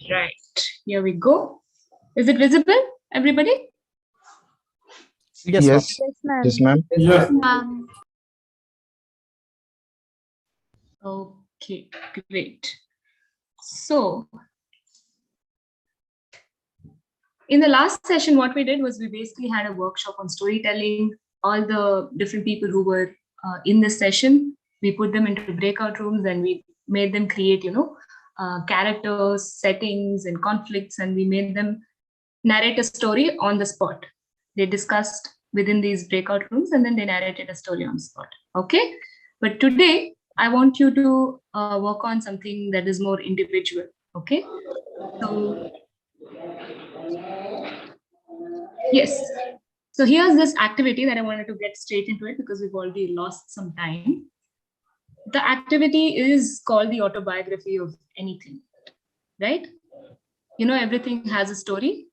Right, here we go. Is it visible, everybody? Yes, Yes, ma'am. yes, ma'am. Yes. Okay, great. So, in the last session, what we did was we basically had a workshop on storytelling. All the different people who were in this session, we put them into breakout rooms and we made them create, characters, settings, and conflicts, and we made them narrate a story on the spot. They discussed within these breakout rooms and then they narrated a story on the spot. Okay. But today, I want you to work on something that is more individual. Okay. So, yes. So here's this activity that I wanted to get straight into it because we've already lost some time. The activity is called the autobiography of anything, right? You know, everything has a story.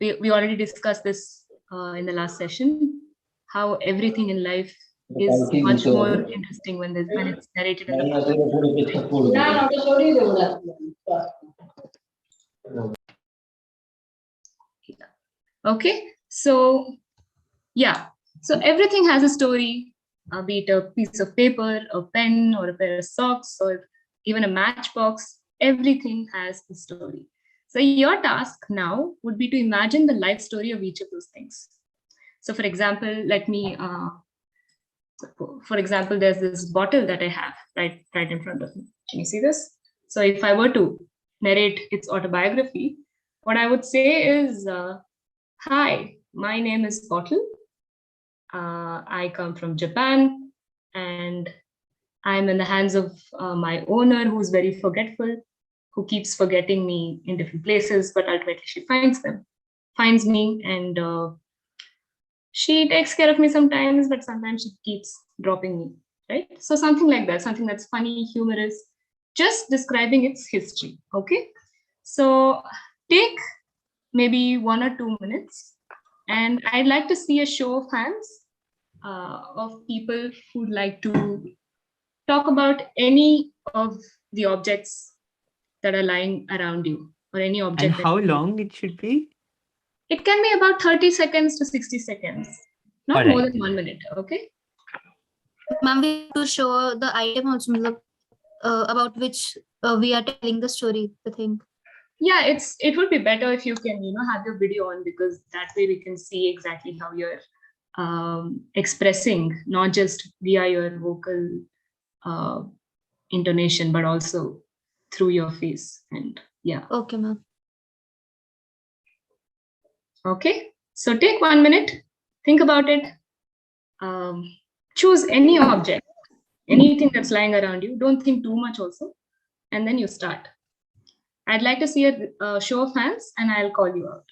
We already discussed this in the last session, how everything in life is much more interesting when it's narrated in Okay, so yeah, so everything has a story, be it a piece of paper, a pen, or a pair of socks, or even a matchbox. Everything has a story. So your task now would be to imagine the life story of each of those things. So for example, for example, there's this bottle that I have right in front of me. Can you see this? So if I were to narrate its autobiography, what I would say is, hi, my name is Bottle. I come from Japan and I'm in the hands of my owner, who's very forgetful, who keeps forgetting me in different places, but ultimately she finds me, and she takes care of me sometimes, but sometimes she keeps dropping me, right? So something like that, something that's funny, humorous, just describing its history, okay? So take maybe 1 or 2 minutes, and I'd like to see a show of hands of people who'd like to talk about any of the objects that are lying around you, or any object. And how long it should be? It can be about 30 seconds to 60 seconds, not more than 1 minute, okay? Ma'am, we have to show the item also, about which we are telling the story, I think. Yeah, it would be better if you can, have your video on, because that way we can see exactly how you're expressing, not just via your vocal intonation, but also through your face. And yeah. Okay, ma'am. Okay, so take 1 minute, think about it, choose any object, anything that's lying around you. Don't think too much also, and then you start. I'd like to see a show of hands, and I'll call you out.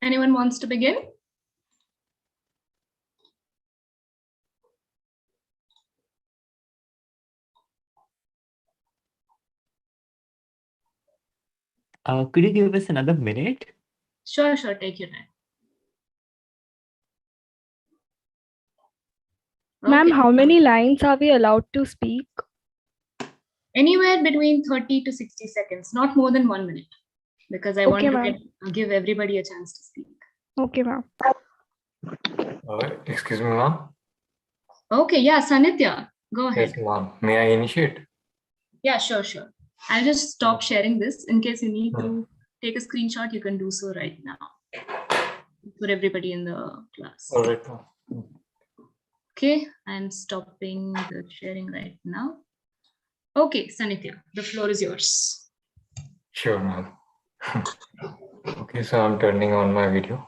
Anyone wants to begin? Could you give us another minute? Sure, take your time. Ma'am, Okay. how many lines are we allowed to speak? Anywhere between 30 to 60 seconds, not more than 1 minute, because I want Okay, to ma'am. give everybody a chance to speak. Okay, ma'am. Excuse me, ma'am. Okay, yeah, Sanitya, go ahead. Yes, ma'am. May I initiate? Yeah, sure. I'll just stop sharing this in case you need Hmm. to take a screenshot. You can do so right now for everybody in the class. All right, ma'am. Okay, I'm stopping the sharing right now. Okay, Sanitya, the floor is yours. Sure, ma'am. Okay, so I'm turning on my video.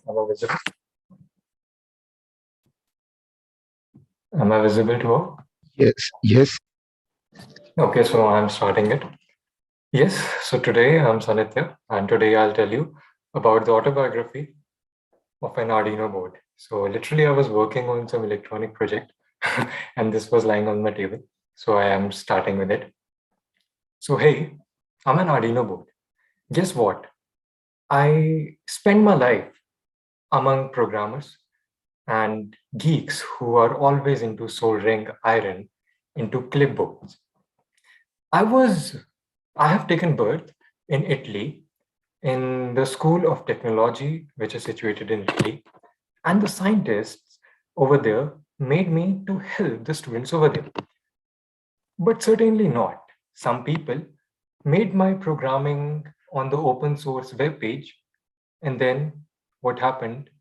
Am I visible? Am I visible to all? Yes. Okay, so I'm starting it. Yes, so today I'm Sanitya, and today I'll tell you about the autobiography of an Arduino board. So literally I was working on some electronic project and this was lying on my table. So I am starting with it. So hey, I'm an Arduino board. Guess what? I spend my life among programmers and geeks who are always into soldering iron into clipboards. I have taken birth in Italy in the School of Technology, which is situated in Italy, and the scientists over there made me to help the students over there. But certainly not. Some people made my programming on the open source web page, and then what happened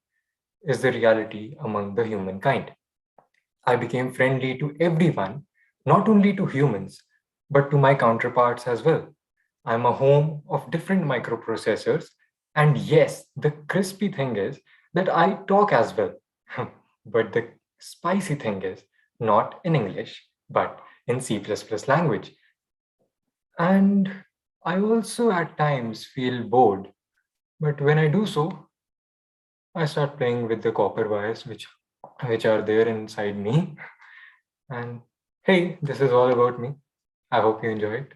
is the reality among the humankind. I became friendly to everyone, not only to humans, but to my counterparts as well. I'm a home of different microprocessors. And yes, the crispy thing is that I talk as well. But the spicy thing is not in English, but in C++ language. And I also at times feel bored. But when I do so, I start playing with the copper wires which are there inside me. And hey, this is all about me. I hope you enjoy it.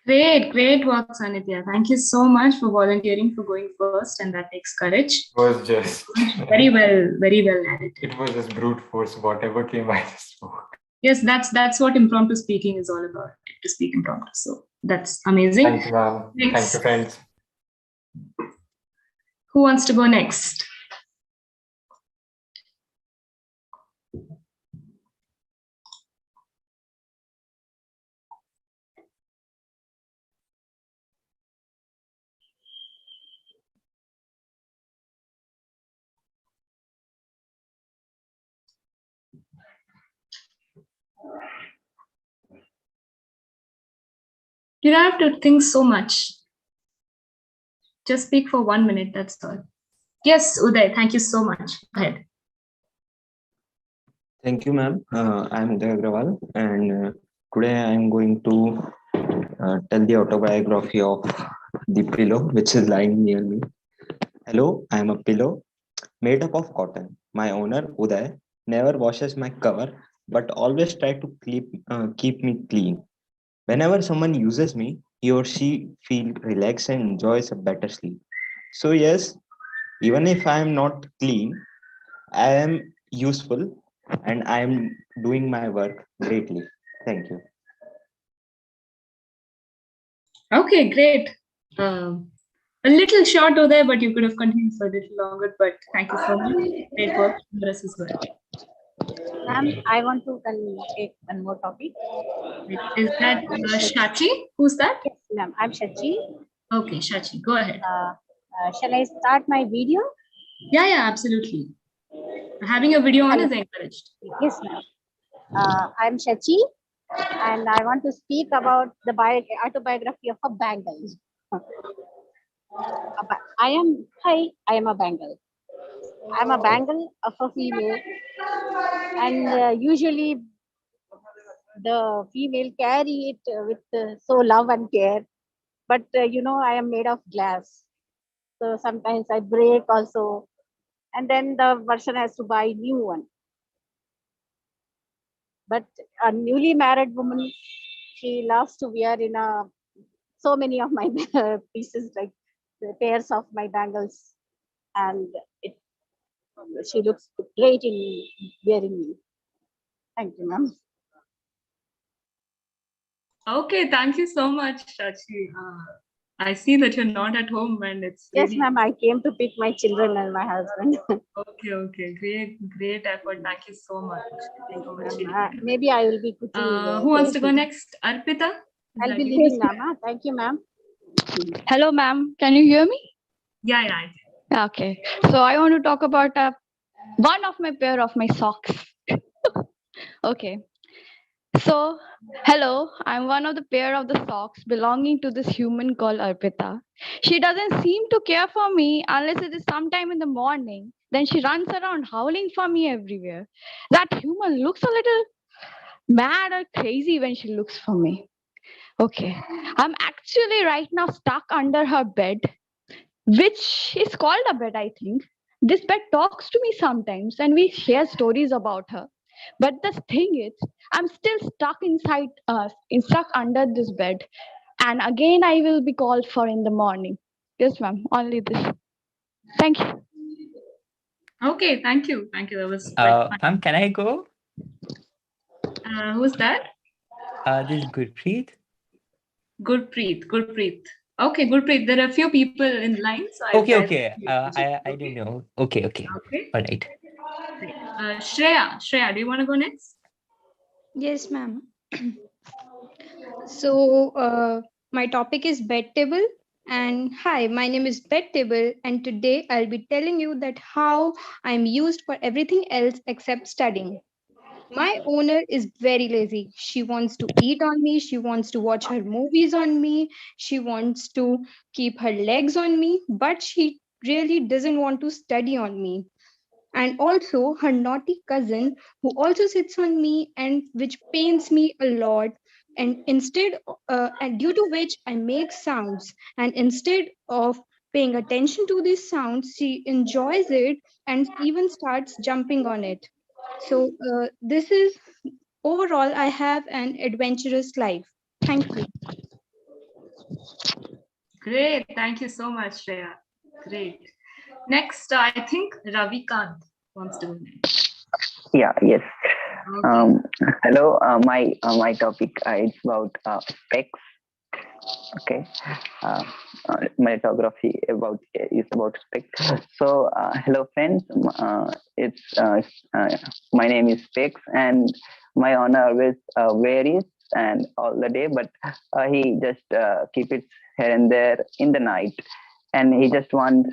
Great work, Sanitya. Thank you so much for volunteering for going first, and that takes courage. It was just Very well narrated. it was just brute force. Whatever came, I just spoke. Yes, that's what impromptu speaking is all about, to speak impromptu. So that's amazing. Thank you, ma'am. Thanks. Thank you, friends. Who wants to go next? You don't have to think so much. Just speak for 1 minute, that's all. Yes, Uday, thank you so much. Go ahead. Thank you, ma'am. I'm Uday Agrawal, and today I'm going to tell the autobiography of the pillow, which is lying near me. Hello, I am a pillow made up of cotton. My owner, Uday, never washes my cover, but always try to keep me clean. Whenever someone uses me, he or she feel relaxed and enjoys a better sleep. So yes, even if I am not clean, I am useful and I am doing my work greatly. Thank you. Okay, great. A little short Uday, but you could have continued for a little longer, but thank you so much. Great work for us as well. Ma'am, I want to take one more topic. Is that Shachi? Who's that? Yes, ma'am. I'm Shachi. Okay, Shachi, go ahead. Shall I start my video? Yeah, absolutely. Having a video on is encouraged. Yes, ma'am. I'm Shachi, and I want to speak about the autobiography of a Bengal. I am a Bengal. I'm a Bengal of a female, and usually the female carry it with so love and care. But I am made of glass, so sometimes I break also, and then the person has to buy new one. But a newly married woman, she loves to wear so many of my pieces, like the pairs of my bangles. and it she looks great in wearing me. Thank you, ma'am. Okay, thank you so much, Shachi. I see that you're not at home and it's Yes, really ma'am. I came to pick my children and my husband. okay. Great effort. Thank you so much. Thank you Thank so you, much. ma'am. Maybe I will be cooking. Who wants to go next? Arpita? Would I'll you be like to leaving, speak? ma'am. Thank you, ma'am. Hello, ma'am. Can you hear me? Yeah, yeah. Okay. So I want to talk about one of my pair of my socks. Okay. So, hello, I'm one of the pair of the socks belonging to this human called Arpita. She doesn't seem to care for me unless it is sometime in the morning. Then she runs around howling for me everywhere. That human looks a little mad or crazy when she looks for me. Okay, I'm actually right now stuck under her bed, which is called a bed, I think. This bed talks to me sometimes and we share stories about her. But the thing is, I'm still stuck under this bed. And again, I will be called for in the morning. Yes, ma'am, only this. Thank you. Okay, thank you. Thank you. That was quite fun. Ma'am, can I go? Who's that? This is Gurpreet. Gurpreet. Okay, Gurpreet. There are a few people in line, so I'll Okay, tell okay. you. I didn't know. Okay. Okay. All right. Great. Shreya, do you want to go next? Yes, ma'am. So, my topic is bed table. And hi, my name is Bed Table, and today I'll be telling you that how I'm used for everything else except studying. My owner is very lazy. She wants to eat on me. She wants to watch her movies on me. She wants to keep her legs on me, but she really doesn't want to study on me. And also her naughty cousin who also sits on me and which pains me a lot, and due to which I make sounds, and instead of paying attention to these sounds she enjoys it and even starts jumping on it. So this is overall I have an adventurous life. Thank you. Great. Thank you so much, Shreya. Great. Next, I think Ravi Kant wants to go next. Yeah, yes. Okay. Hello. My topic is about specs. Okay. My photography is about specs. So, hello friends. It's my name is Specs, and my owner always varies and all the day, but he just keep it here and there in the night. And he just wants,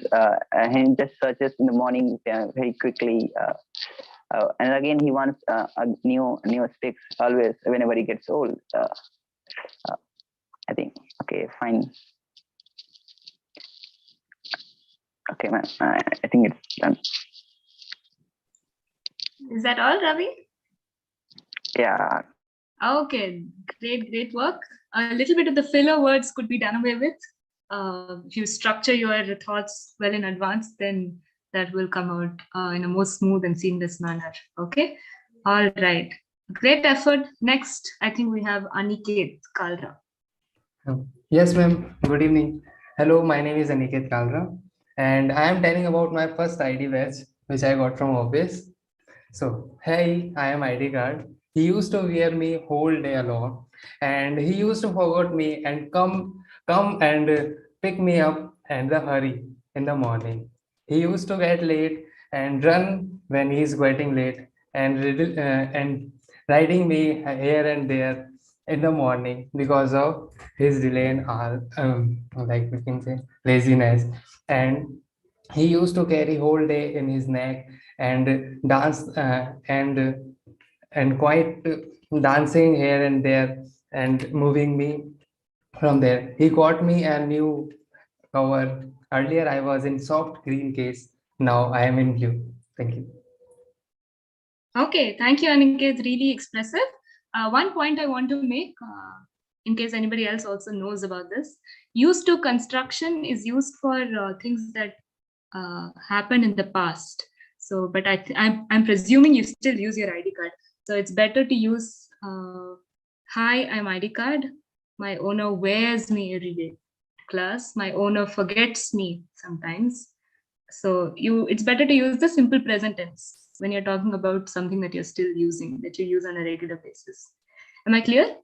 he just searches in the morning very quickly. And again, he wants a new specs always whenever he gets old. I think. Okay, fine. Okay, man. I think it's done. Is that all, Ravi? Yeah. Okay. Great work. A little bit of the filler words could be done away with. If you structure your thoughts well in advance, then that will come out in a more smooth and seamless manner. Okay. All right. Great effort. Next, I think we have Aniket Kalra. Yes, ma'am. Good evening. Hello, my name is Aniket Kalra, and I am telling about my first ID badge, which I got from office. So, hey, I am ID card. He used to wear me whole day alone, and he used to forget me and come and pick me up in the hurry in the morning. He used to get late and run when he's getting late, and riding me here and there in the morning because of his delay in like we can say laziness. And he used to carry whole day in his neck and dance and quite dancing here and there and moving me from there. He got me a new cover. Earlier I was in soft green case. Now I am in blue. Thank you. Okay, thank you, Aniket. Really expressive. One point I want to make, in case anybody else also knows about this, used to construction is used for things that happened in the past. So, but I'm presuming you still use your ID card. So it's better to use, hi, I'm ID card. My owner wears me every day. Class, my owner forgets me sometimes. So it's better to use the simple present tense when you're talking about something that you're still using, that you use on a regular basis. Am I clear?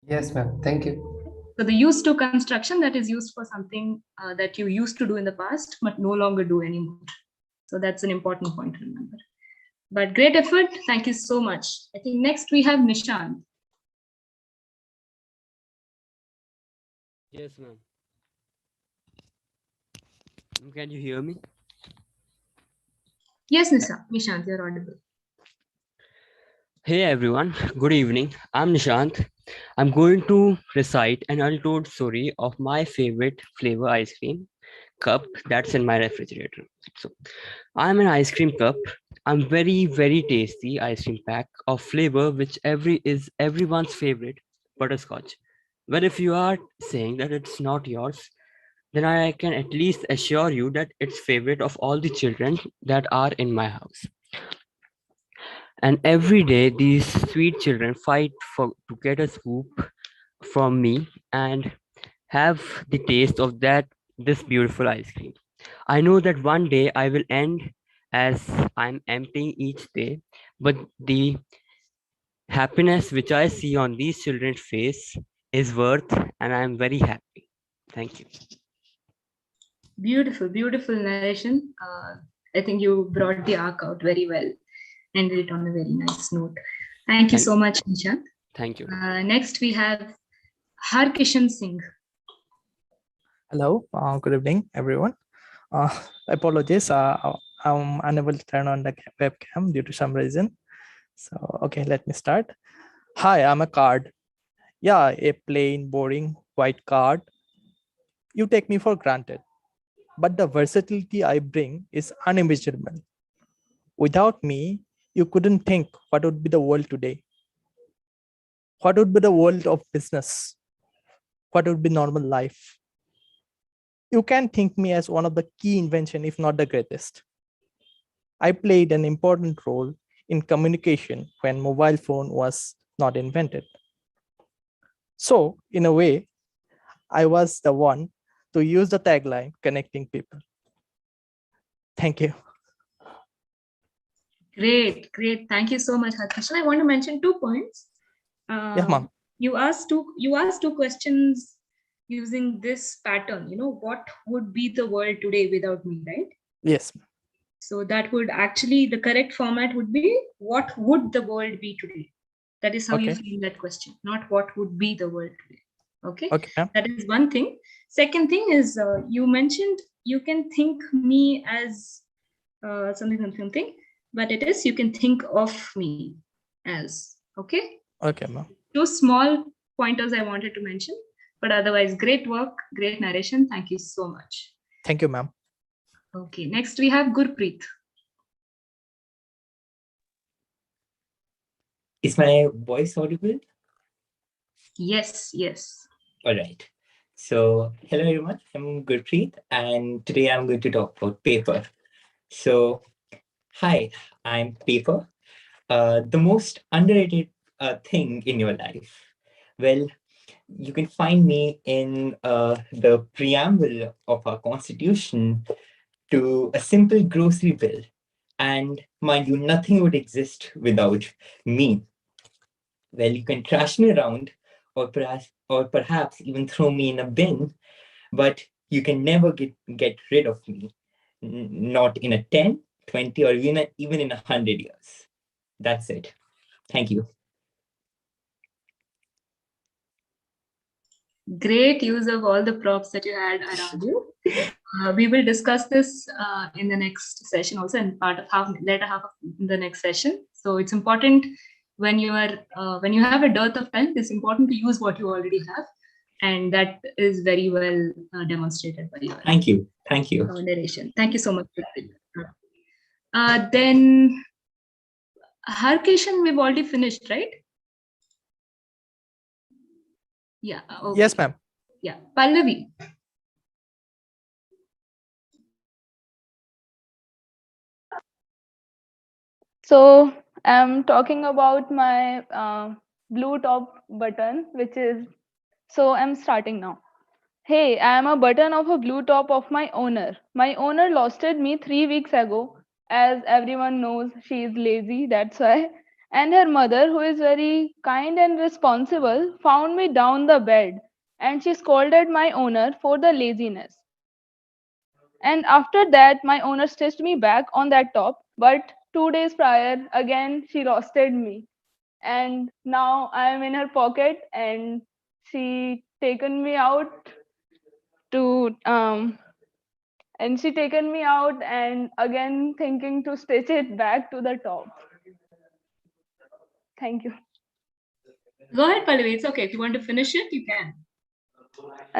Yes, ma'am. Thank you. So the used to construction that is used for something that you used to do in the past, but no longer do anymore. So that's an important point to remember. But great effort. Thank you so much. I think next we have Nishant. Yes, ma'am. Can you hear me? Yes, Nishant, you're audible. Hey everyone, good evening. I'm Nishant. I'm going to recite an untold story of my favorite flavor ice cream cup that's in my refrigerator. So, I'm an ice cream cup. I'm very tasty ice cream pack of flavor which is everyone's favorite, butterscotch. But if you are saying that it's not yours, then I can at least assure you that it's favorite of all the children that are in my house. And every day, these sweet children fight to get a scoop from me and have the taste of this beautiful ice cream. I know that one day I will end as I'm emptying each day, but the happiness which I see on these children's face is worth, and I'm very happy. Thank you. Beautiful narration. I think you brought the arc out very well, ended it on a very nice note. Thank you so much, Nishant. Thank you. Next we have Harkishan Singh. Hello, good evening, everyone. Apologies, I'm unable to turn on the webcam due to some reason. So, okay, let me start. Hi, I'm a card. Yeah, a plain, boring white card. You take me for granted, but the versatility I bring is unimaginable. Without me, you couldn't think what would be the world today. What would be the world of business? What would be normal life? You can think me as one of the key invention, if not the greatest. I played an important role in communication when mobile phone was not invented. So in a way, I was the one to use the tagline connecting people. Thank you. Great. Thank you so much, Harkishan. I want to mention 2 points. Yeah, ma'am. You asked two questions using this pattern. What would be the world today without me, right? Yes. So that would actually, the correct format would be, what would the world be today? That is how you frame that question, not what would be the world today. Okay. That is one thing. Second thing is, you mentioned you can think me as something, but it is you can think of me as. Okay. Okay, ma'am. 2 small pointers I wanted to mention, but otherwise, great work, great narration. Thank you so much. Thank you, ma'am. Okay, next we have Gurpreet. Is my voice audible? Yes. All right. So, hello everyone. I'm Gurpreet, and today I'm going to talk about paper. So, hi, I'm paper. The most underrated thing in your life. Well, you can find me in the preamble of our constitution to a simple grocery bill. And mind you, nothing would exist without me. Well, you can trash me around or perhaps even throw me in a bin, but you can never get rid of me. Not in a 10, 20, or even in 100 years. That's it. Thank you. Great use of all the props that you had around you. We will discuss this in the next session also, in later half of the next session. So it's important when you have a dearth of time, it's important to use what you already have. And that is very well demonstrated by you. Thank you. Narration. Thank you so much. Then Harkishan, we've already finished, right? Yeah. Okay. Yes, ma'am. Yeah. Pallavi. So I'm talking about my blue top button, which is, so I'm starting now. Hey, I am a button of a blue top of my owner. My owner lost me 3 weeks ago. As everyone knows, she is lazy, that's why. And her mother, who is very kind and responsible, found me down the bed and she scolded my owner for the laziness. And after that, my owner stitched me back on that top. But 2 days prior, again, she roasted me. And now I am in her pocket and she taken me out to and she taken me out and again thinking to stitch it back to the top. Thank you. Go ahead, Pallavi. It's okay. If you want to finish it, you can.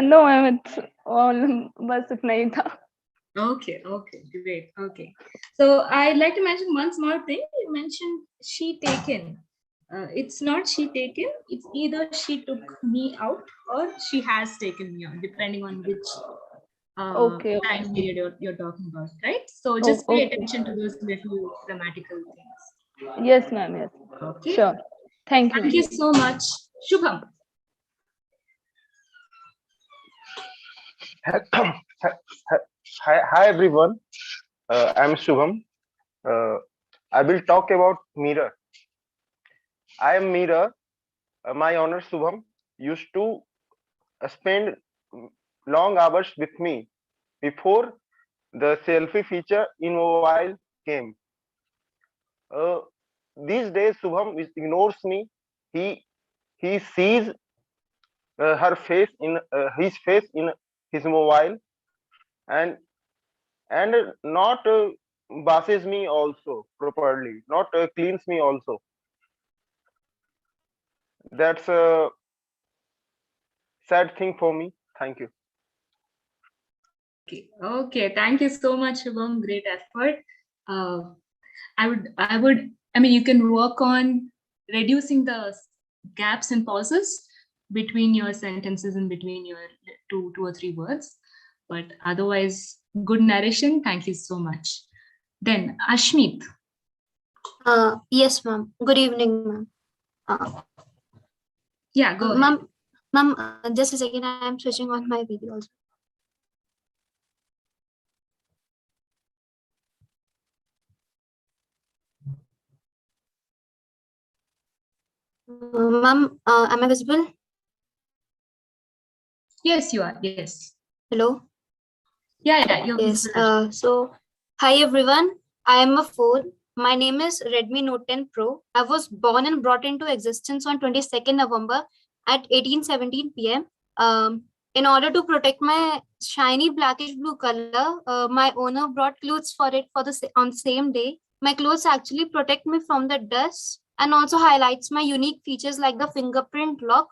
No, it's all बस इतना ही था. Okay, great. Okay. So I'd like to mention one small thing. You mentioned she taken. It's not she taken. It's either she took me out or she has taken me out, depending on which Okay. time period you're talking about, right? So just pay Okay. attention to those little grammatical things. Yes, ma'am. Yes. Okay. Sure. Thank you. Thank you so much. Shubham. Hi everyone. I'm Shubham. I will talk about mirror. I am mirror. My owner Shubham used to spend long hours with me before the selfie feature in mobile came. These days Shubham ignores me. He sees her face in his face in his mobile and not bashes me also properly, not cleans me also. That's a sad thing for me. Thank you. Okay. Thank you so much, Shubham. Great effort. I mean, you can work on reducing the gaps and pauses between your sentences and between your two or three words. But otherwise, good narration. Thank you so much. Then Ashmeet. Yes, ma'am. Good evening, ma'am. Yeah, go ahead. Ma'am, just a second. I am switching on my video also. Ma'am, am I visible? Yes, you are. Yes. Hello. Yeah. You're Yes. visible. So, hi everyone. I am a phone. My name is Redmi Note 10 Pro. I was born and brought into existence on 22nd November at 18:17 p.m. In order to protect my shiny blackish blue color, my owner brought clothes for it on the same day. My clothes actually protect me from the dust and also highlights my unique features like the fingerprint lock,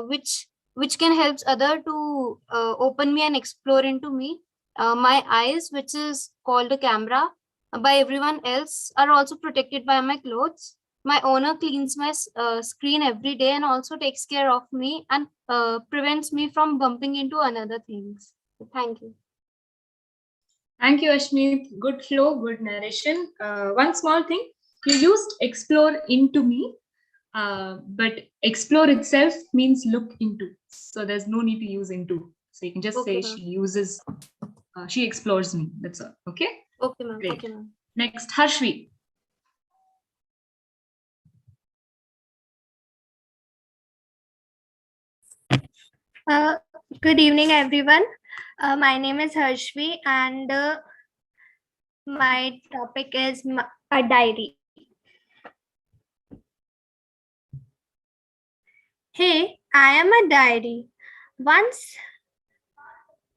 which can help other to open me and explore into me. My eyes, which is called a camera, by everyone else, are also protected by my clothes. My owner cleans my screen every day and also takes care of me and prevents me from bumping into another things. Thank you. Thank you, Ashmeet. Good flow, good narration. One small thing, you used explore into me, but explore itself means look into. So there's no need to use into. So you can just say she explores me. That's all. Okay? Okay, ma'am. Great. Okay, ma'am. Next, Harshvi. Good evening, everyone. My name is Harshvi, and my topic is a diary. Hey, I am a diary.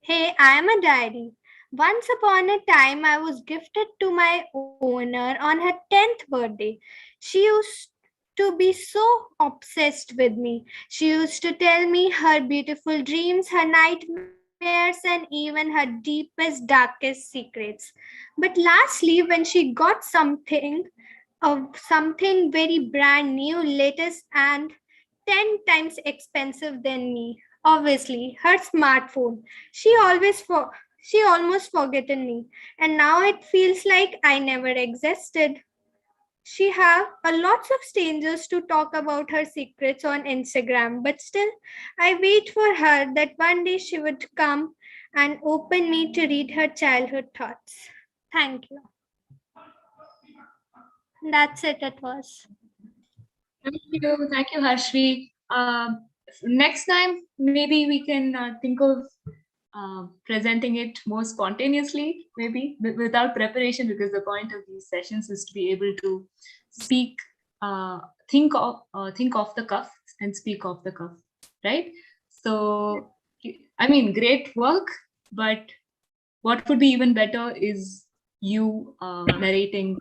Hey, I am a diary. Once upon a time, I was gifted to my owner on her 10th birthday. She used to be so obsessed with me. She used to tell me her beautiful dreams, her nightmares, and even her deepest, darkest secrets. But lastly, when she got something very brand new, latest, and 10 times expensive than me, obviously, her smartphone, she almost forgotten me, and now it feels like I never existed. she have a lots of strangers to talk about her secrets on Instagram, but still I wait for her that one day she would come and open me to read her childhood thoughts. Thank you. That's it was. Thank you, Harshvi. Next time, maybe we can think of presenting it more spontaneously, maybe without preparation, because the point of these sessions is to be able to speak, think off the cuff and speak off the cuff, right? So, I mean, great work, but what would be even better is you narrating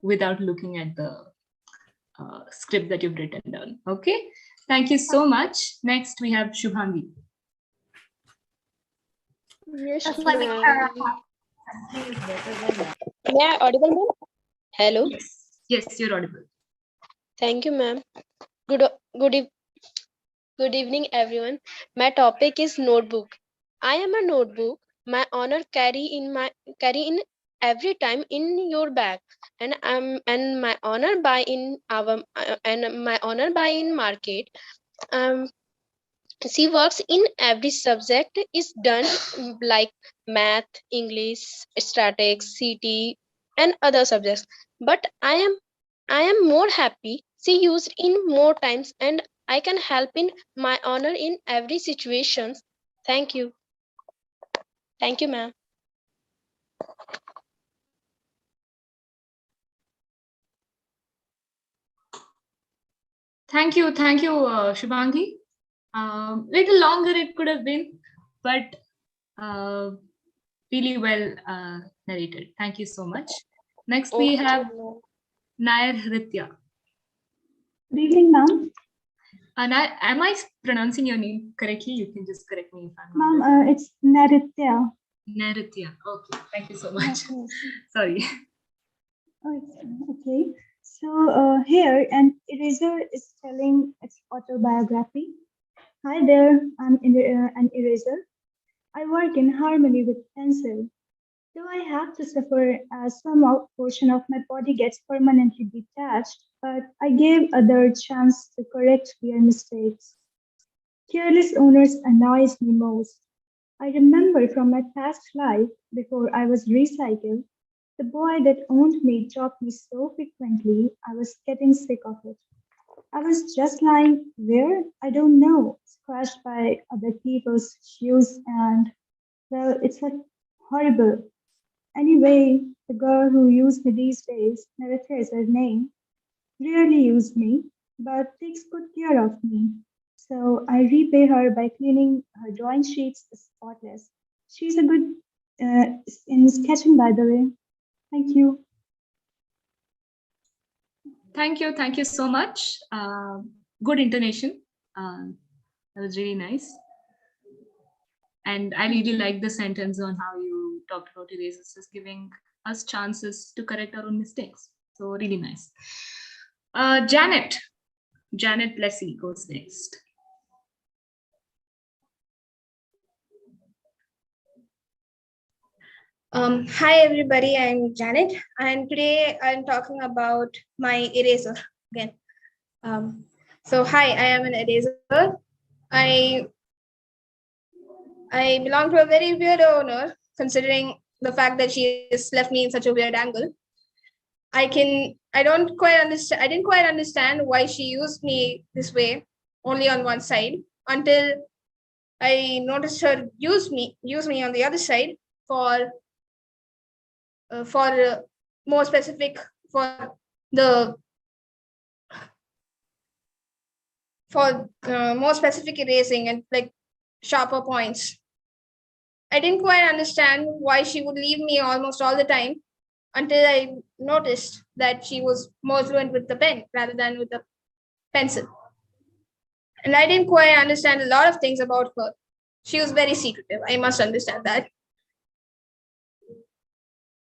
without looking at the script that you've written down. Okay, thank you so much. Next, we have Shubhangi. Yes, ma'am. May I audible, ma'am? Hello. Yes, you're audible. Thank you, ma'am. Good evening, everyone. My topic is notebook. I am a notebook. My honor carry in every time in your bag, and my honor buy in market. She works in every subject is done like math, English, statistics, CT, and other subjects. But I am more happy she used in more times, and I can help in my honor in every situation. Thank you. Thank you, ma'am. Thank you, Shubhangi. Little longer it could have been, but really well narrated. Thank you so much. Next, we have Nair Ritya. Good evening, ma'am. Nair, am I pronouncing your name correctly? You can just correct me if I'm wrong. Ma'am, it's Naritya. Naritya. Okay, thank you so much. Sorry. Oh, okay. So here an eraser is telling its autobiography. Hi there, I'm an eraser. I work in harmony with pencil. Though I have to suffer as some portion of my body gets permanently detached, but I gave others chance to correct their mistakes. Careless owners annoys me most. I remember from my past life, before I was recycled, the boy that owned me dropped me so frequently, I was getting sick of it. I was just lying where? I don't know, scratched by other people's shoes, and well, it's like horrible. Anyway, the girl who used me these days, never says her name, rarely used me, but takes good care of me. So I repay her by cleaning her drawing sheets spotless. She's a good in sketching, by the way. Thank you. Thank you so much. Good intonation. That was really nice. And I really like the sentence on how you talked about erasers, just giving us chances to correct our own mistakes. So really nice. Janet Plessy goes next. Hi everybody, I'm Janet, and today I'm talking about my eraser again. So hi, I am an eraser. I belong to a very weird owner, considering the fact that she has left me in such a weird angle. I didn't quite understand why she used me this way, only on one side, until I noticed her use me on the other side for more specific more specific erasing and like sharper points. I didn't quite understand why she would leave me almost all the time until I noticed that she was more fluent with the pen rather than with the pencil. And I didn't quite understand a lot of things about her. She was very secretive. I must understand that.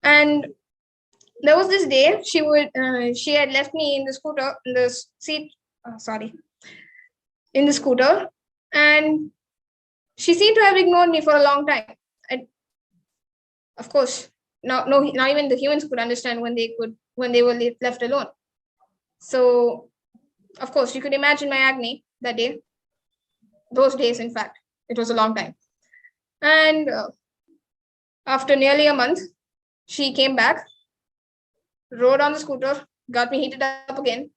And there was this day she had left me in the scooter in the scooter, and she seemed to have ignored me for a long time. And of course, not even the humans could understand when they were left alone. So, of course, you could imagine my agony that day. Those days, in fact, it was a long time. And after nearly a month, she came back, rode on the scooter, got me heated up again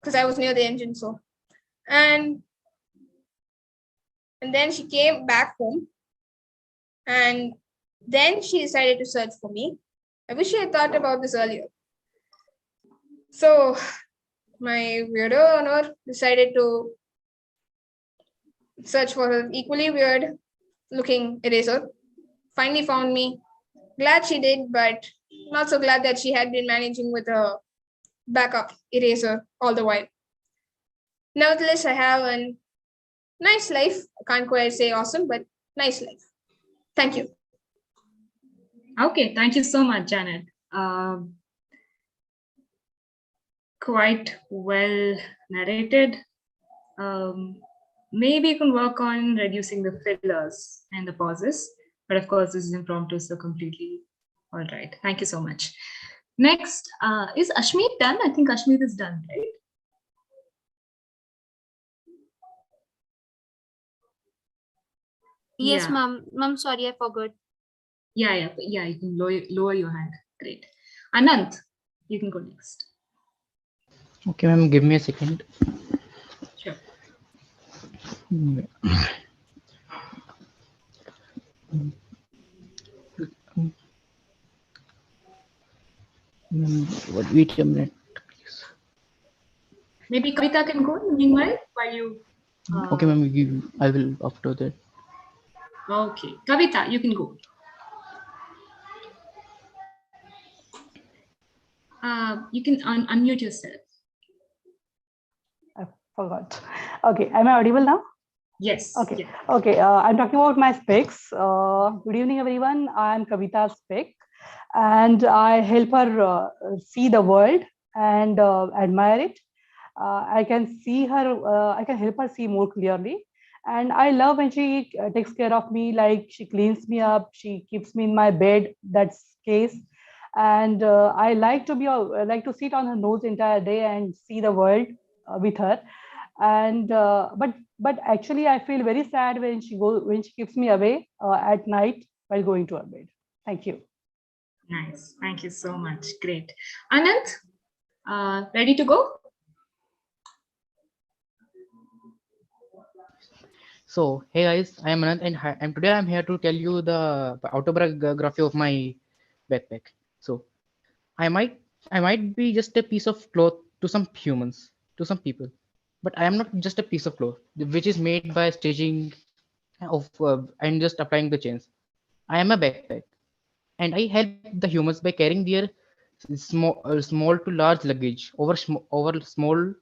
because I was near the engine. So, and then she came back home, and then she decided to search for me. I wish she had thought about this earlier. So my weirdo owner decided to search for an equally weird looking eraser. Finally found me. Glad she did, but not so glad that she had been managing with a backup eraser all the while. Nevertheless, I have a nice life. I can't quite say awesome, but nice life. Thank you. Okay, thank you so much, Janet. Quite well narrated. Maybe you can work on reducing the fillers and the pauses, but of course this is impromptu, so completely all right. Thank you so much. Next, is Ashmeet done? I think Ashmeet is done, right? Yes, Yeah. ma'am. Ma'am, sorry, I forgot. Yeah, you can lower your hand. Great. Anant, you can go next. Okay, ma'am, give me a second. Sure. Wait a minute. Maybe Kavita can go meanwhile while you. Okay, ma'am, I will after that. Okay, Kavita, you can go. You can unmute yourself. I forgot. Okay, am I audible now? Yes. Okay. Yeah. Okay. I'm talking about my specs. Good evening, everyone. I'm Kavita Spec, and I help her see the world and admire it. I can see her. I can help her see more clearly. And I love when she takes care of me, like she cleans me up, she keeps me in my bed. That's case. And I like to be like to sit on her nose entire day and see the world with her. And but actually I feel very sad when she keeps me away at night while going to her bed. Thank you. Nice. Thank you so much. Great. Anant, ready to go? So, hey guys, I am Anant, and today I'm here to tell you the autobiography of my backpack. So, I might be just a piece of cloth to some humans, to some people, but I am not just a piece of cloth which is made by staging of and just applying the chains. I am a backpack, and I help the humans by carrying their small to large luggage over small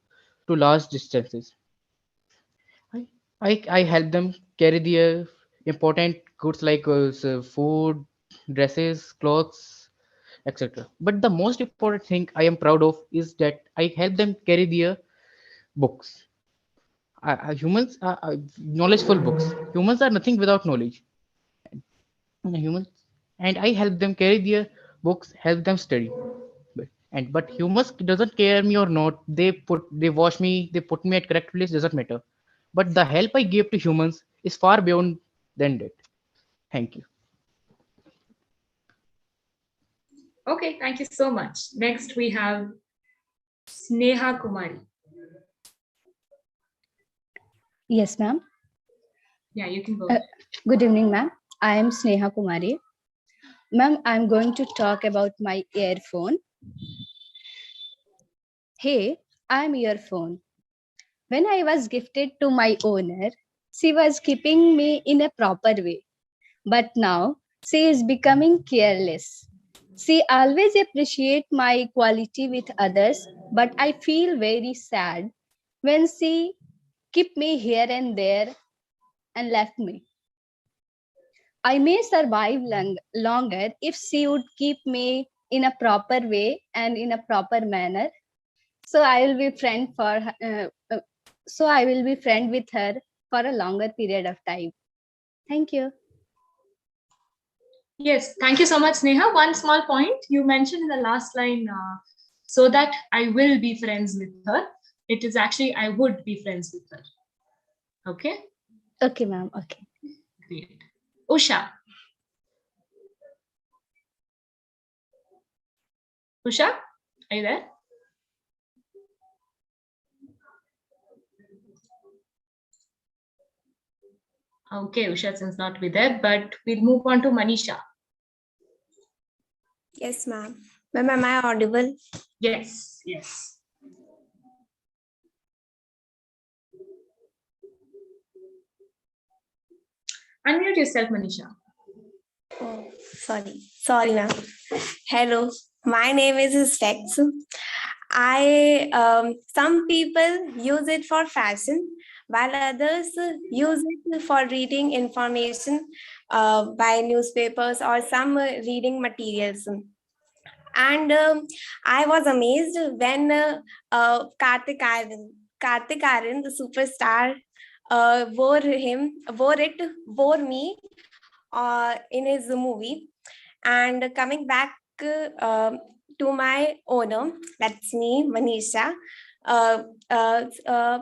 to large distances. I help them carry their important goods like food, dresses, clothes, etc. But the most important thing I am proud of is that I help them carry their books. Humans are knowledgeful books. Humans are nothing without knowledge. Humans, and I help them carry their books, help them study. But humans doesn't care me or not. They wash me, they put me at correct place, doesn't matter. But the help I give to humans is far beyond than that. Thank you. Okay, thank you so much. Next, we have Sneha Kumari. Yes, ma'am. Yeah, you can go. Good evening, ma'am. I am Sneha Kumari. Ma'am, I'm going to talk about my earphone. Hey, I'm earphone. When I was gifted to my owner, she was keeping me in a proper way. But now she is becoming careless. She always appreciates my quality with others, but I feel very sad when she keep me here and there and left me. I may survive longer if she would keep me in a proper way and in a proper manner. So I will be friend for her, so I will be friend with her for a longer period of time. Thank you. Yes, thank you so much, Sneha. One small point you mentioned in the last line, so that I will be friends with her. It is actually I would be friends with her. Okay? Okay, ma'am. Okay. Great. Usha. Usha, are you there? Okay, Usha seems not to be there, but we'll move on to Manisha. Yes, ma'am. Ma'am, am I audible? Yes, yes. Unmute yourself, Manisha. Oh, sorry. Sorry, ma'am. Hello, my name is Specs. Some people use it for fashion, while others use it for reading information by newspapers or some reading materials. And I was amazed when Karthik Aryan, the superstar, wore me in his movie. And coming back to my owner, that's me, Manisha. Uh, uh, uh,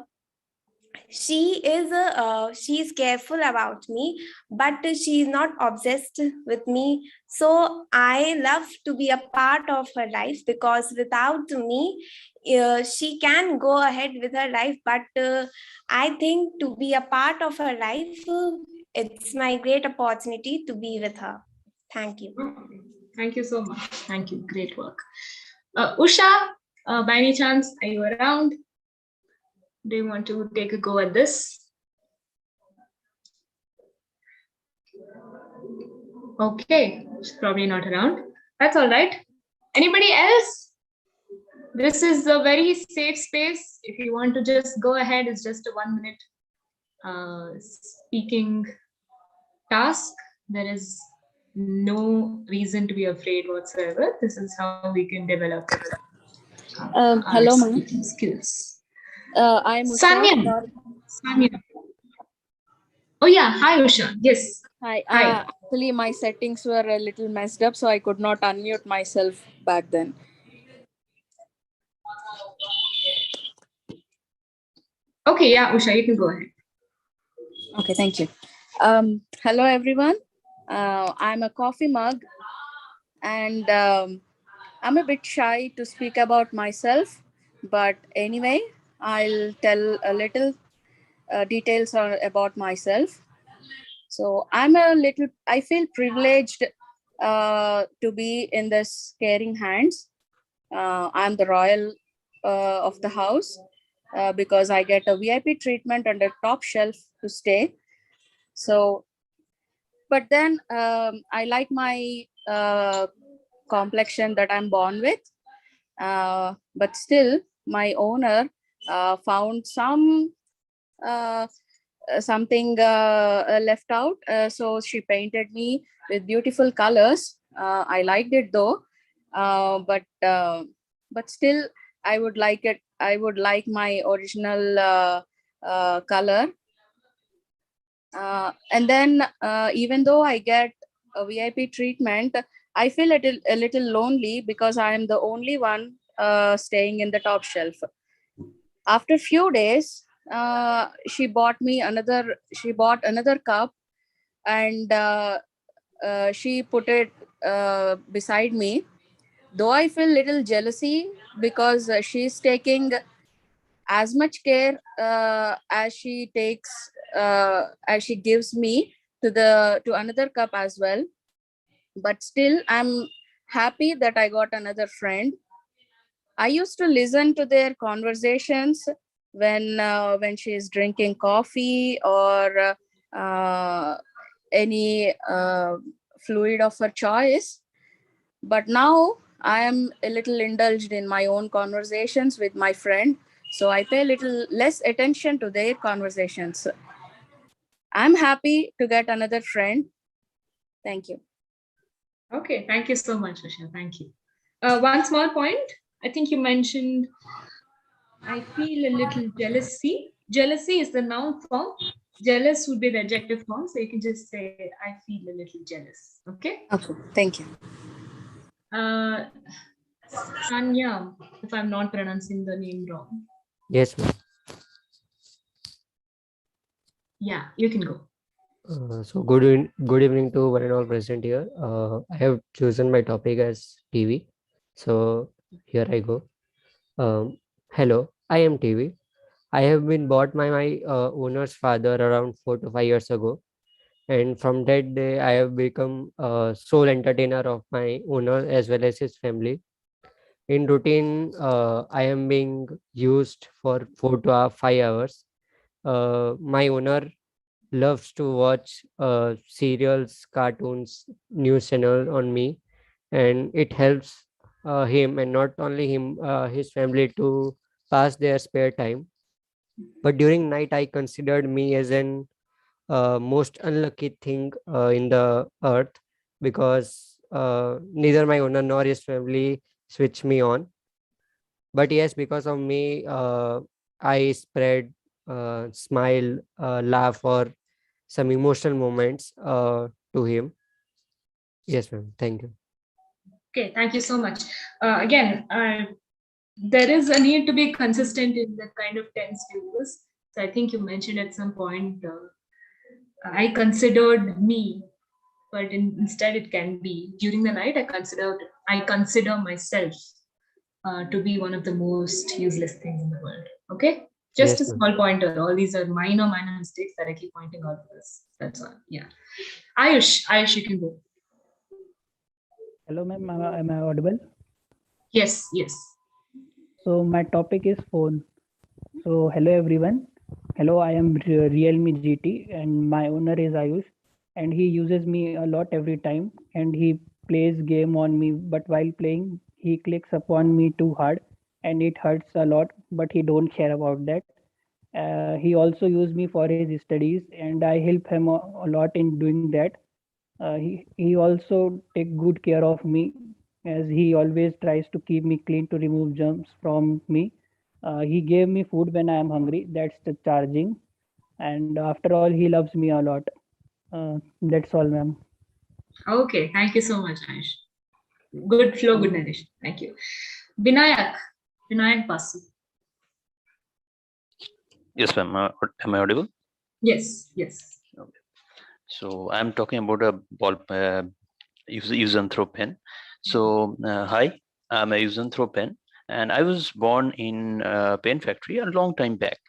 she's careful about me, but she's not obsessed with me. So I love to be a part of her life, because without me, she can go ahead with her life, but I think to be a part of her life, it's my great opportunity to be with her. Thank you. Thank you so much. Thank you. Great work. Usha, by any chance, are you around? Do you want to take a go at this? Okay, she's probably not around. That's all right. Anybody else? This is a very safe space. If you want to just go ahead, it's just a 1 minute speaking task. There is no reason to be afraid whatsoever. This is how we can develop our hello, ma'am. speaking skills. I'm Usha. Sanya. Sanya. Oh yeah, hi Usha. Yes. Hi. Hi. Actually, my settings were a little messed up, so I could not unmute myself back then. Okay, yeah, Usha, you can go ahead. Okay, thank you. Hello, everyone. I'm a coffee mug, and I'm a bit shy to speak about myself, but anyway, I'll tell a little details about myself. So I feel privileged to be in this caring hands. I'm the royal of the house because I get a VIP treatment under top shelf to stay. So, but then I like my complexion that I'm born with. But still, my owner found something left out. So she painted me with beautiful colors. I liked it though, but still, I would like it. I would like my original color. And then, even though I get a VIP treatment, I feel a little lonely because I am the only one staying in the top shelf. After a few days, she bought another cup, and she put it beside me. Though I feel little jealousy because she's taking as much care as she gives me to another cup as well. But still, I'm happy that I got another friend. I used to listen to their conversations when she is drinking coffee or any fluid of her choice. But now I am a little indulged in my own conversations with my friend, so I pay a little less attention to their conversations. I'm happy to get another friend. Thank you. Okay, thank you so much, Usha. Thank you. One small point. I think you mentioned, I feel a little jealousy. Jealousy is the noun form. Jealous would be the adjective form. So you can just say, I feel a little jealous. Okay? Okay, thank you. Tanya, if I'm not pronouncing the name wrong. Yes, ma'am. Yeah, you can go. So good evening to one and all present here. I have chosen my topic as TV. So here I go. Hello, I am TV. I have been bought by my owner's father around 4 to 5 years ago, and from that day I have become sole entertainer of my owner as well as his family. In routine, I am being used for 4 to 5 hours. My owner loves to watch serials, cartoons, news channel on me, and it helps him and not only him, his family to pass their spare time. But during night, I considered me as an most unlucky thing in the earth because neither my owner nor his family switch me on. But yes, because of me, I spread smile, laugh, or some emotional moments to him. Yes, ma'am. Thank you. Okay, thank you so much. Again, there is a need to be consistent in that kind of tense use. So I think you mentioned at some point, I considered me, but instead it can be during the night. I consider myself to be one of the most useless things in the world. Okay, just Yes, a ma'am. small pointer. All these are minor mistakes that I keep pointing out to this. That's all. Yeah. Ayush, you can go. Hello, ma'am. Am I audible? Yes, yes. So my topic is phone. So hello everyone. Hello, I am Realme GT and my owner is Ayush and he uses me a lot every time and he plays game on me, but while playing he clicks upon me too hard and it hurts a lot, but he don't care about that. He also use me for his studies and I help him a lot in doing that. He also take good care of me as he always tries to keep me clean to remove germs from me. He gave me food when I am hungry. That's the charging. And after all, he loves me a lot. That's all, ma'am. Okay, thank you so much, Ayush. Good flow, good narration. Thank you. Vinayak Basu. Yes, ma'am. Am I audible? Yes, yes. Okay. So I'm talking about a ball use and throw pen. So hi, I'm a use and throw pen, and I was born in a pen factory a long time back.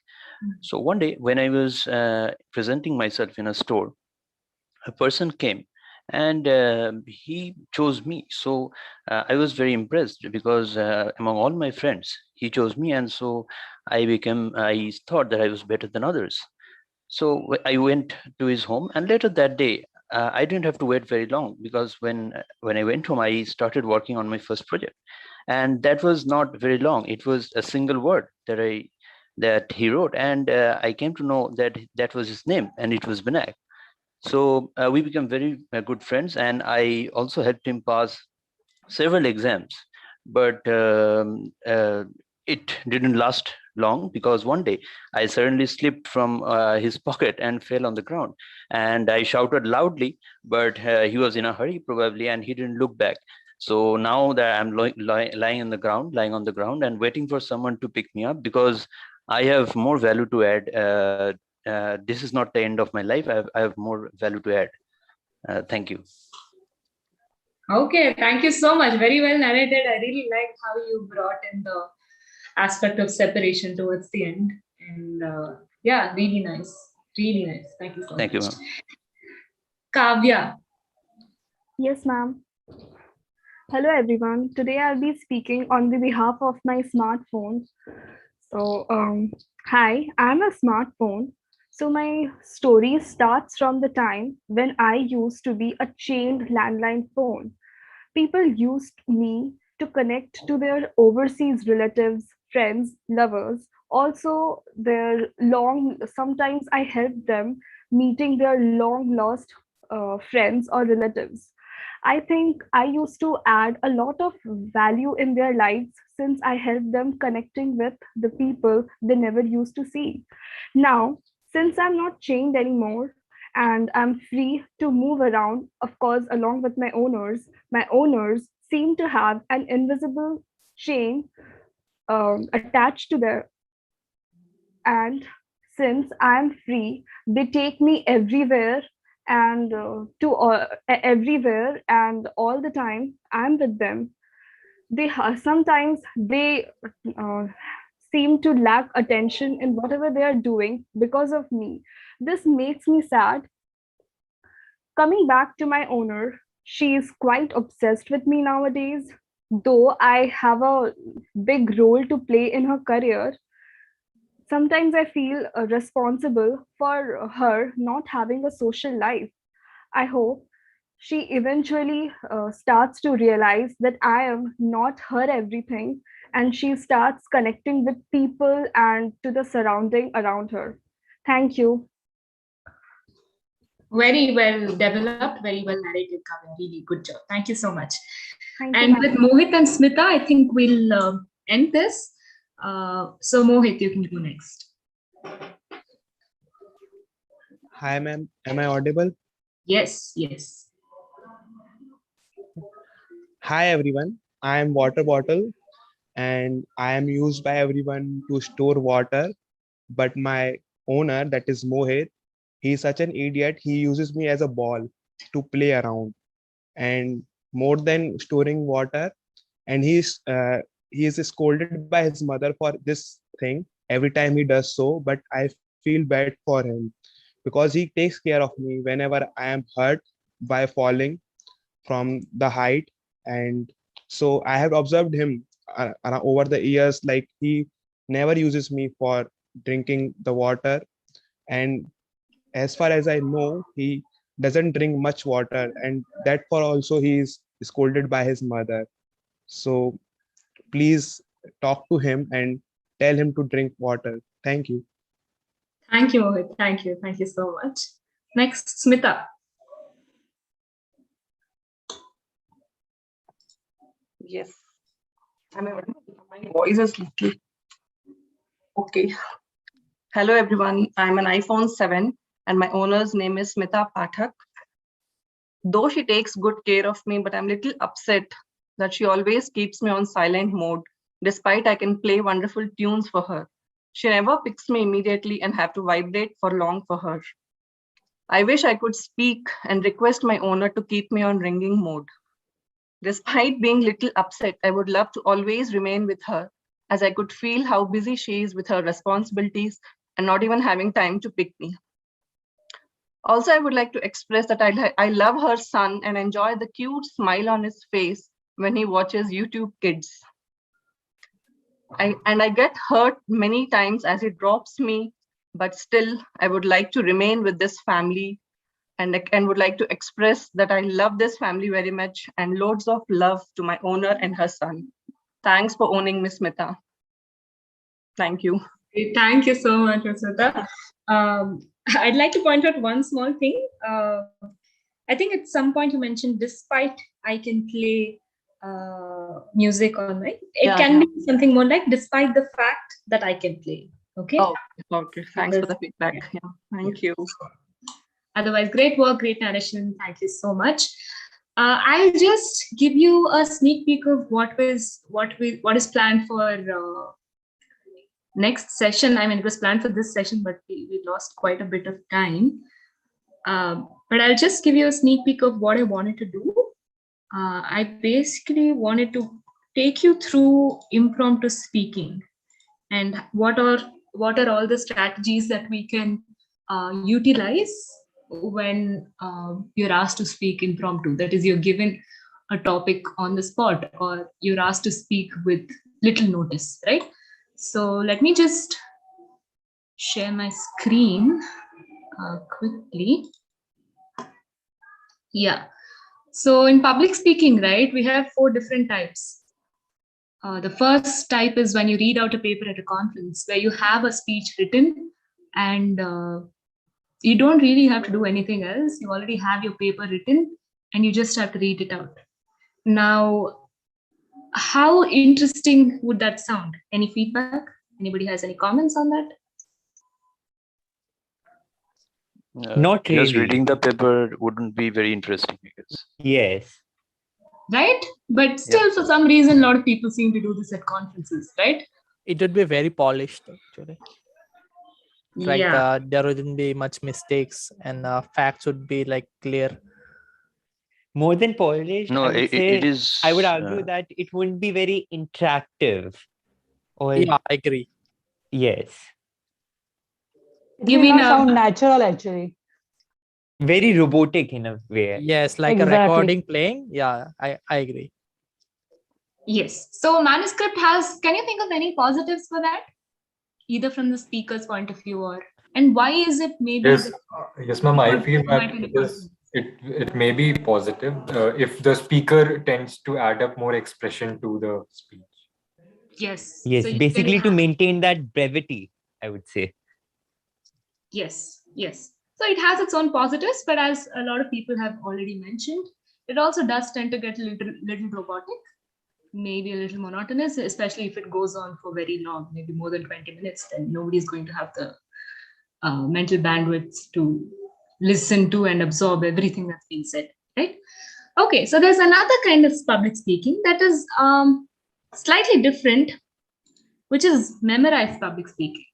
So one day when I was presenting myself in a store, a person came and he chose me. So I was very impressed because among all my friends, he chose me, and so I thought that I was better than others. So I went to his home, and later that day, I didn't have to wait very long because when I went home, I started working on my first project, and that was not very long. It was a single word that he wrote, and I came to know that that was his name, and it was Binayak. So we became very good friends, and I also helped him pass several exams. But it didn't last long because one day I suddenly slipped from his pocket and fell on the ground. And I shouted loudly, but he was in a hurry probably, and he didn't look back. So now that I'm lying on the ground and waiting for someone to pick me up because I have more value to add. This is not the end of my life. I have more value to add. Thank you. Okay, thank you so much. Very well narrated. I really like how you brought in the aspect of separation towards the end. And yeah, really nice. Really nice. Thank you so much. Thank you, ma'am. Kavya. Yes, ma'am. Hello, everyone. Today I'll be speaking on the behalf of my smartphone. So, hi, I'm a smartphone. So, my story starts from the time when I used to be a chained landline phone. People used me to connect to their overseas relatives, friends, lovers. Also, sometimes I helped them meeting their long lost friends or relatives. I think I used to add a lot of value in their lives since I helped them connecting with the people they never used to see. Now, since I'm not chained anymore and I'm free to move around, of course, along with my owners seem to have an invisible chain attached to them. And since I'm free, they take me everywhere and everywhere, and all the time I'm with them. Sometimes they seem to lack attention in whatever they are doing because of me. This makes me sad. Coming back to my owner, she is quite obsessed with me nowadays. Though I have a big role to play in her career, sometimes I feel responsible for her not having a social life. I hope she eventually starts to realize that I am not her everything, and she starts connecting with people and to the surrounding around her. Thank you. Very well developed, very well narrated, Kavya. Really good job. Thank you so much. Thank you, And ma'am. with Mohit and Smita, I think we'll end this. So Mohit, you can go next. Hi, ma'am. Am I audible? Yes, yes. Hi, everyone. I am Water Bottle, and I am used by everyone to store water. But my owner, that is Mohit, he's such an idiot. He uses me as a ball to play around, and more than storing water. And he is scolded by his mother for this thing every time he does so. But I feel bad for him because he takes care of me whenever I am hurt by falling from the height. And so I have observed him over the years, like he never uses me for drinking the water. And as far as I know, he doesn't drink much water, and that for also he is scolded by his mother. So please talk to him and tell him to drink water. Thank you. Thank you, Mohit. Thank you. Thank you so much. Next, Smita. Yes. My voice is little. Okay. Hello, everyone. I'm an iPhone 7 and my owner's name is Smita Pathak. Though she takes good care of me, but I'm a little upset that she always keeps me on silent mode, despite I can play wonderful tunes for her. She never picks me immediately and have to vibrate for long for her. I wish I could speak and request my owner to keep me on ringing mode. Despite being little upset, I would love to always remain with her, as I could feel how busy she is with her responsibilities and not even having time to pick me. Also, I would like to express that I love her son and enjoy the cute smile on his face when he watches YouTube Kids. I get hurt many times as he drops me, but still I would like to remain with this family and would like to express that I love this family very much, and loads of love to my owner and her son. Thanks for owning Miss Smita. Thank you. Thank you so much, Smita. I'd like to point out one small thing. I think at some point you mentioned, despite I can play music online, it can be something more like despite the fact that I can play. Okay. Oh, okay. Thanks for the feedback. Yeah. Thank you. Otherwise, great work, great narration. Thank you so much. I'll just give you a sneak peek of what is planned for next session. I mean, it was planned for this session, but we lost quite a bit of time. But I'll just give you a sneak peek of what I wanted to do. I basically wanted to take you through impromptu speaking and what are all the strategies that we can utilize when you're asked to speak impromptu. That is, you're given a topic on the spot, or you're asked to speak with little notice, right? So let me just share my screen quickly. Yeah. So in public speaking, right, we have 4 different types. The first type is when you read out a paper at a conference where you have a speech written and you don't really have to do anything else. You already have your paper written and you just have to read it out. Now, how interesting would that sound? Any feedback? Anybody has any comments on that? Not Just really. reading the paper wouldn't be very interesting, I guess. Yes. right? But still, for some reason, a lot of people seem to do this at conferences, right? It would be very polished, actually. Right? Yeah. There wouldn't be much mistakes, and facts would be like clear. More than polished, No, I would it say, is. I would argue that it wouldn't be very interactive. Or Yeah, I agree. yes, It You will mean not sound natural actually. very robotic in a way. Yes, like a Exactly. recording playing. Yeah, I agree. Yes. So manuscript has, can you think of any positives for that? Either from the speaker's point of view or, and why is it maybe? Yes, yes, ma'am. I feel that might be it may be positive if the speaker tends to add up more expression to the speech. Yes. Yes, So you basically can to have- maintain that brevity, I would say. Yes, yes. So it has its own positives, but as a lot of people have already mentioned, it also does tend to get a little robotic, maybe a little monotonous, especially if it goes on for very long, maybe more than 20 minutes, then nobody's going to have the mental bandwidth to listen to and absorb everything that's being said, right? Okay, so there's another kind of public speaking that is slightly different, which is memorized public speaking.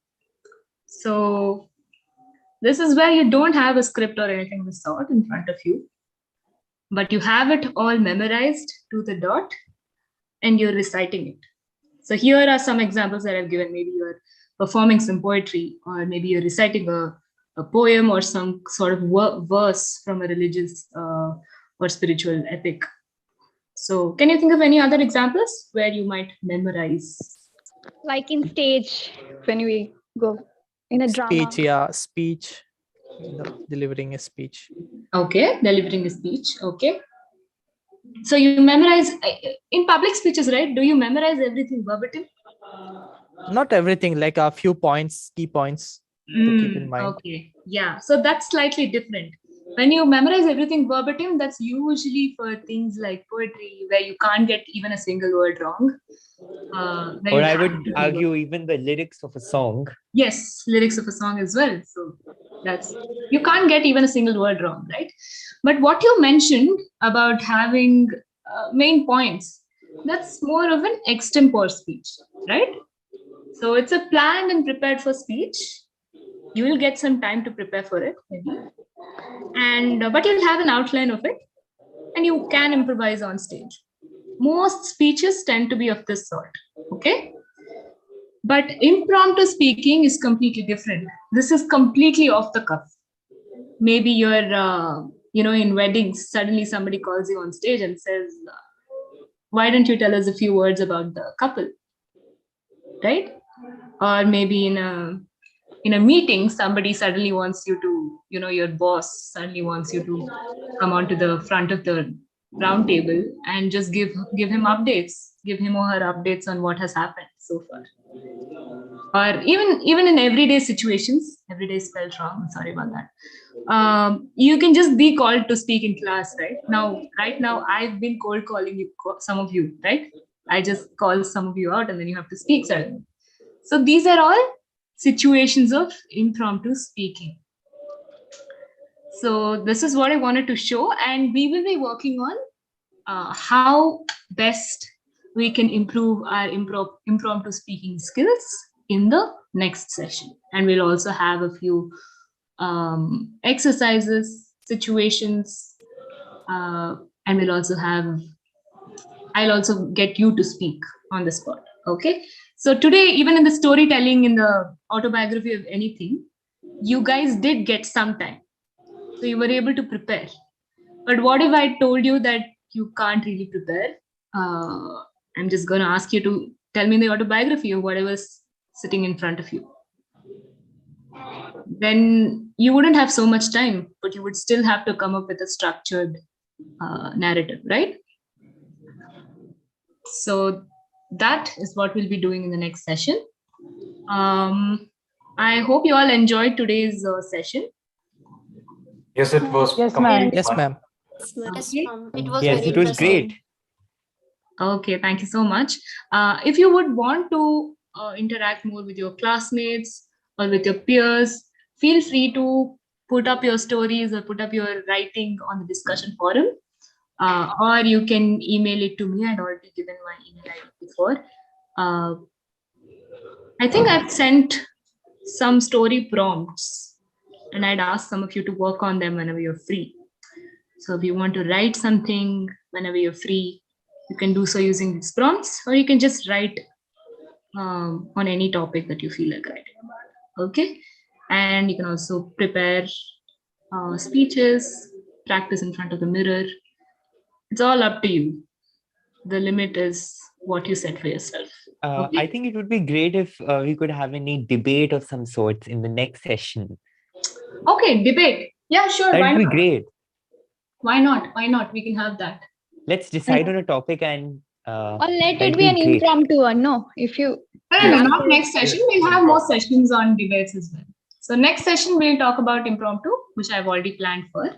So this is where you don't have a script or anything of the sort in front of you, but you have it all memorized to the dot and you're reciting it. So here are some examples that I've given. Maybe you're performing some poetry, or maybe you're reciting a poem or some sort of verse from a religious or spiritual epic. So can you think of any other examples where you might memorize? Like in stage, when we go in a drama. Speech, yeah, speech. Delivering a speech. Okay, delivering a speech. Okay. So you memorize in public speeches, right? Do you memorize everything verbatim? Not everything, like a few points, key points to keep in mind. Okay, yeah. So that's slightly different. When you memorize everything verbatim, that's usually for things like poetry, where you can't get even a single word wrong. Or I would argue even the lyrics of a song. Yes, lyrics of a song as well. So that's, you can't get even a single word wrong, right? But what you mentioned about having main points, that's more of an extempore speech, right? So it's a planned and prepared for speech. You will get some time to prepare for it, maybe. And but you'll have an outline of it, and you can improvise on stage. Most speeches tend to be of this sort, okay? But impromptu speaking is completely different. This is completely off the cuff. Maybe you're, in weddings, suddenly somebody calls you on stage and says, why don't you tell us a few words about the couple, right? Or maybe in a meeting, somebody suddenly wants you to, your boss suddenly wants you to come onto the front of the round table and just give him updates, give him or her updates on what has happened so far. Or even in everyday situations, everyday spelled wrong, I'm sorry about that. You can just be called to speak in class, right? Right now, I've been cold calling you, some of you, right? I just call some of you out and then you have to speak suddenly. So these are all situations of impromptu speaking. So this is what I wanted to show, and we will be working on how best we can improve our impromptu speaking skills in the next session. And we'll also have a few exercises, situations, and I'll also get you to speak on the spot. Okay. So today, even in the storytelling, in the autobiography of anything, you guys did get some time. So you were able to prepare. But what if I told you that you can't really prepare? I'm just going to ask you to tell me the autobiography of whatever's sitting in front of you. Then you wouldn't have so much time, but you would still have to come up with a structured narrative, right? So that is what we'll be doing in the next session. I hope you all enjoyed today's session. Yes, it was. Yes, ma'am. Yes, ma'am. It was Yes, very it was interesting. great. Okay, thank you so much. If you would want to interact more with your classmates or with your peers, feel free to put up your stories or put up your writing on the discussion forum. or you can email it to me. I'd already given my email ID before. I think I've sent some story prompts, and I'd ask some of you to work on them whenever you're free. So if you want to write something whenever you're free, you can do so using these prompts, or you can just write on any topic that you feel like writing about. Okay, and you can also prepare speeches, practice in front of the mirror. It's all up to you. The limit is what you set for yourself. Okay? I think it would be great if we could have any debate of some sorts in the next session. Okay, debate. Yeah, sure. That Why would be not? great. Why not? Why not? We can have that. Let's decide on a topic and Or let that'd it be an great. impromptu one. No, if you. No, not next session. We'll have more sessions on debates as well. So next session, we'll talk about impromptu, which I've already planned for.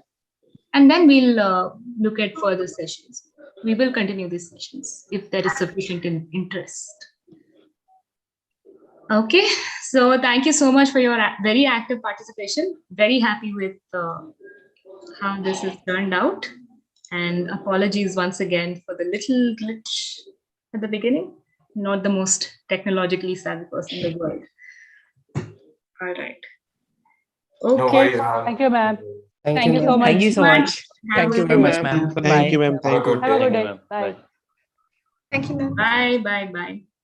And then we'll look at further sessions. We will continue these sessions if there is sufficient interest. Okay, so thank you so much for your very active participation. Very happy with how this has turned out. And apologies once again for the little glitch at the beginning. Not the most technologically savvy person in the world. All right. No Okay. worries, ma'am. Thank you, ma'am. Thank you so much. Thank you so much. Have Thank a you good very much, day. ma'am. Thank you, ma'am. Have a Thank you. good Have a day. good day. Bye. Thank you, ma'am. Bye, bye, bye.